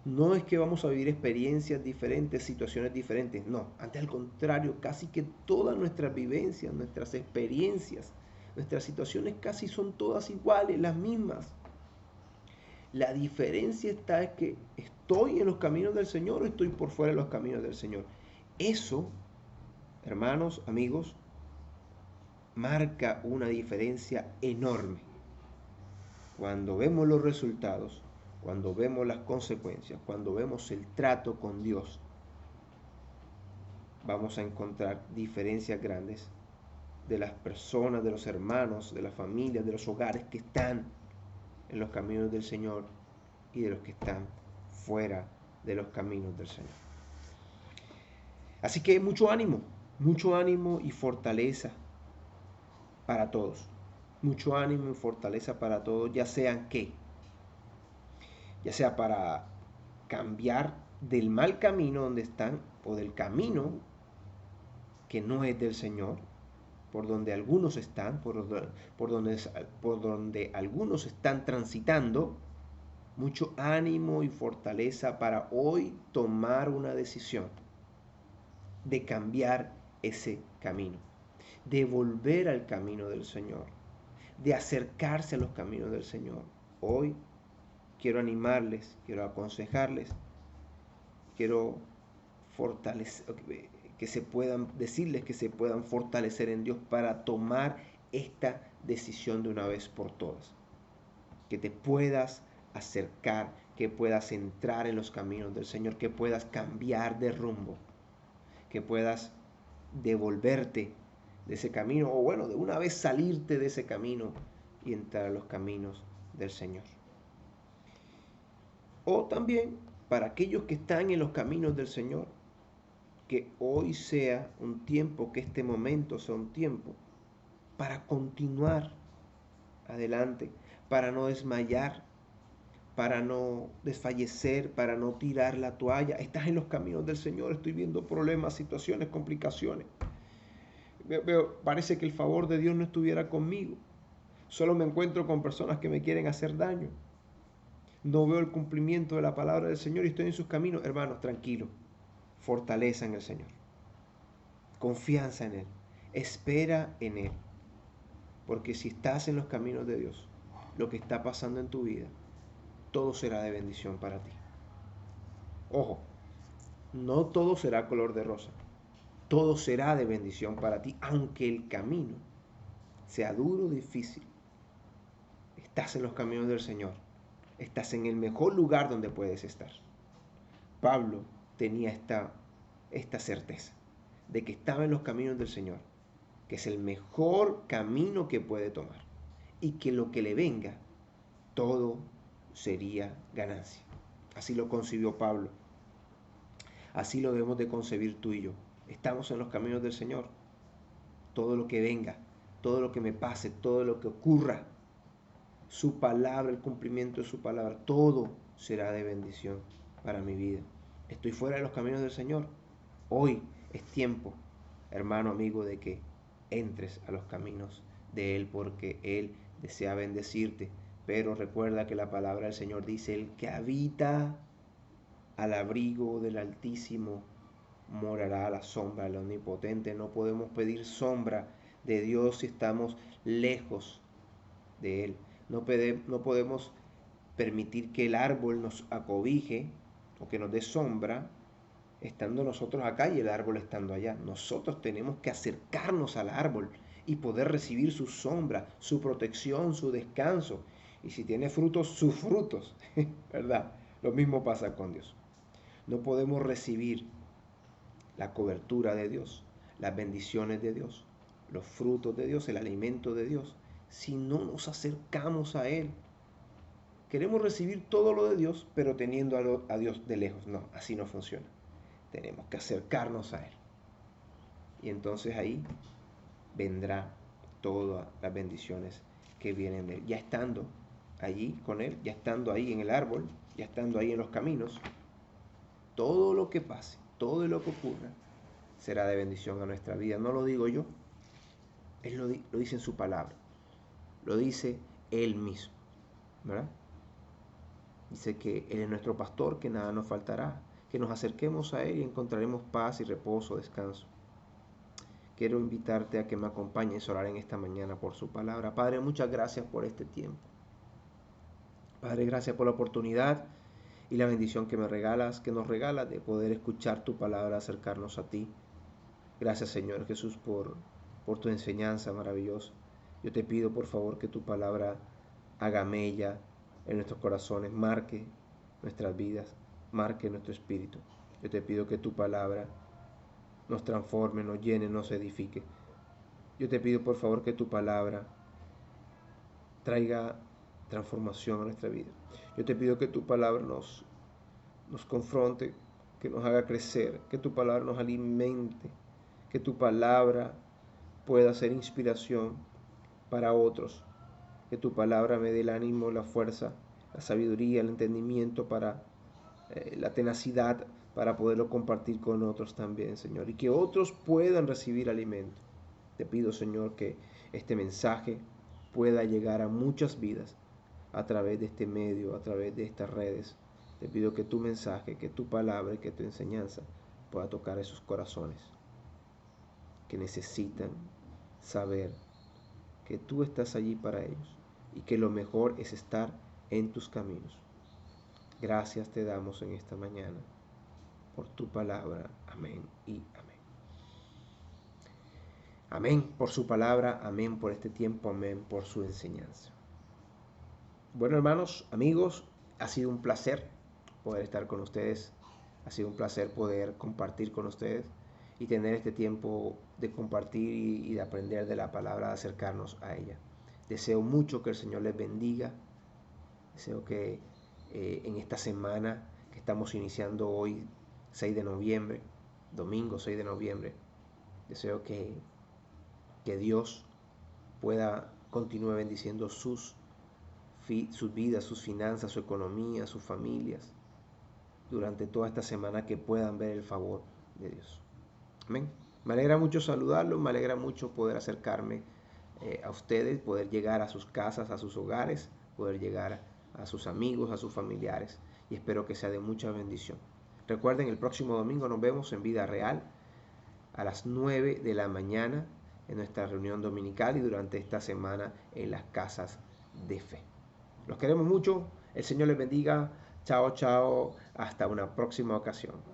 No es que vamos a vivir experiencias diferentes, situaciones diferentes, no, antes al contrario, casi que todas nuestras vivencias, nuestras experiencias, nuestras situaciones casi son todas iguales, las mismas. La diferencia está es que estoy en los caminos del Señor o estoy por fuera de los caminos del Señor. Eso, hermanos, amigos, marca una diferencia enorme. Cuando vemos los resultados, cuando vemos las consecuencias, cuando vemos el trato con Dios, vamos a encontrar diferencias grandes de las personas, de los hermanos, de las familias, de los hogares que están en los caminos del Señor y de los que están fuera de los caminos del Señor. Así que mucho ánimo y fortaleza para todos. Mucho ánimo y fortaleza para todos, ya sean qué, ya sea para cambiar del mal camino donde están o del camino que no es del Señor, por donde algunos están, por donde algunos están transitando. Mucho ánimo y fortaleza para hoy tomar una decisión de cambiar ese camino, de volver al camino del Señor, de acercarse a los caminos del Señor. Hoy quiero animarles, quiero aconsejarles, quiero fortalecer, que se puedan decirles que se puedan fortalecer en Dios para tomar esta decisión de una vez por todas. Que te puedas acercar, que puedas entrar en los caminos del Señor, que puedas cambiar de rumbo, que puedas devolverte de ese camino, o bueno, de una vez salirte de ese camino y entrar a los caminos del Señor. O también para aquellos que están en los caminos del Señor, que hoy sea un tiempo, que este momento sea un tiempo para continuar adelante, para no desmayar, para no desfallecer, para no tirar la toalla. Estás en los caminos del Señor, estoy viendo problemas, situaciones, complicaciones. Parece que el favor de Dios no estuviera conmigo. Solo me encuentro con personas que me quieren hacer daño. No veo el cumplimiento de la palabra del Señor y estoy en sus caminos. Hermanos, tranquilo. Fortaleza en el Señor. Confianza en Él. Espera en Él. Porque si estás en los caminos de Dios, lo que está pasando en tu vida, todo será de bendición para ti. Ojo, no todo será color de rosa. Todo será de bendición para ti, aunque el camino sea duro, difícil. Estás en los caminos del Señor. Estás en el mejor lugar donde puedes estar. Pablo tenía esta certeza de que estaba en los caminos del Señor, que es el mejor camino que puede tomar y que lo que le venga, todo sería ganancia. Así lo concibió Pablo. Así lo debemos de concebir tú y yo. Estamos en los caminos del Señor. Todo lo que venga, todo lo que me pase, todo lo que ocurra, su palabra, el cumplimiento de su palabra, todo será de bendición para mi vida. Estoy fuera de los caminos del Señor. Hoy es tiempo, hermano, amigo, de que entres a los caminos de Él, porque Él desea bendecirte. Pero recuerda que la palabra del Señor dice: el que habita al abrigo del Altísimo morará a la sombra del Omnipotente. No podemos pedir sombra de Dios si estamos lejos de Él. No podemos permitir que el árbol nos acobije o que nos dé sombra estando nosotros acá y el árbol estando allá. Nosotros tenemos que acercarnos al árbol y poder recibir su sombra, su protección, su descanso. Y si tiene frutos, sus frutos, ¿verdad? Lo mismo pasa con Dios. No podemos recibir la cobertura de Dios, las bendiciones de Dios, los frutos de Dios, el alimento de Dios, si no nos acercamos a Él. Queremos recibir todo lo de Dios, pero teniendo a Dios de lejos. No, así no funciona. Tenemos que acercarnos a Él. Y entonces ahí vendrá todas las bendiciones que vienen de Él. Ya estando allí con Él, ya estando ahí en el árbol, ya estando ahí en los caminos, todo lo que pase, todo lo que ocurra, será de bendición a nuestra vida. No lo digo yo, Él lo dice en su palabra, lo dice Él mismo, ¿verdad? Dice que Él es nuestro pastor, que nada nos faltará, que nos acerquemos a Él y encontraremos paz y reposo, descanso. Quiero invitarte a que me acompañes a orar en esta mañana por su palabra. Padre, muchas gracias por este tiempo. Padre, gracias por la oportunidad y la bendición que me regalas, que nos regalas de poder escuchar tu palabra, acercarnos a ti. Gracias, Señor Jesús, por tu enseñanza maravillosa. Yo te pido, por favor, que tu palabra haga mella en nuestros corazones, marque nuestras vidas, marque nuestro espíritu. Yo te pido que tu palabra nos transforme, nos llene, nos edifique. Yo te pido, por favor, que tu palabra traiga transformación a nuestra vida. Yo te pido que tu palabra nos confronte, que nos haga crecer, que tu palabra nos alimente, que tu palabra pueda ser inspiración para otros, que tu palabra me dé el ánimo, la fuerza, la sabiduría, el entendimiento para la tenacidad para poderlo compartir con otros también, Señor, y que otros puedan recibir alimento. Te pido, Señor, que este mensaje pueda llegar a muchas vidas a través de este medio, a través de estas redes. Te pido que tu mensaje, que tu palabra y que tu enseñanza pueda tocar esos corazones que necesitan saber que tú estás allí para ellos y que lo mejor es estar en tus caminos. Gracias te damos en esta mañana por tu palabra. Amén y amén. Amén por su palabra, amén por este tiempo, amén por su enseñanza. Bueno, hermanos, amigos, ha sido un placer poder estar con ustedes. Ha sido un placer poder compartir con ustedes y tener este tiempo de compartir y de aprender de la palabra, de acercarnos a ella. Deseo mucho que el Señor les bendiga. Deseo que en esta semana que estamos iniciando hoy, 6 de noviembre, domingo 6 de noviembre, deseo que Dios pueda continúe bendiciendo sus vidas, sus finanzas, su economía, sus familias, durante toda esta semana, que puedan ver el favor de Dios. Amén. Me alegra mucho saludarlos, me alegra mucho poder acercarme a ustedes, poder llegar a sus casas, a sus hogares, poder llegar a sus amigos, a sus familiares, y espero que sea de mucha bendición. Recuerden, el próximo domingo nos vemos en Vida Real a las 9 de la mañana en nuestra reunión dominical y durante esta semana en las casas de fe. Los queremos mucho, el Señor les bendiga. Chao, chao, hasta una próxima ocasión.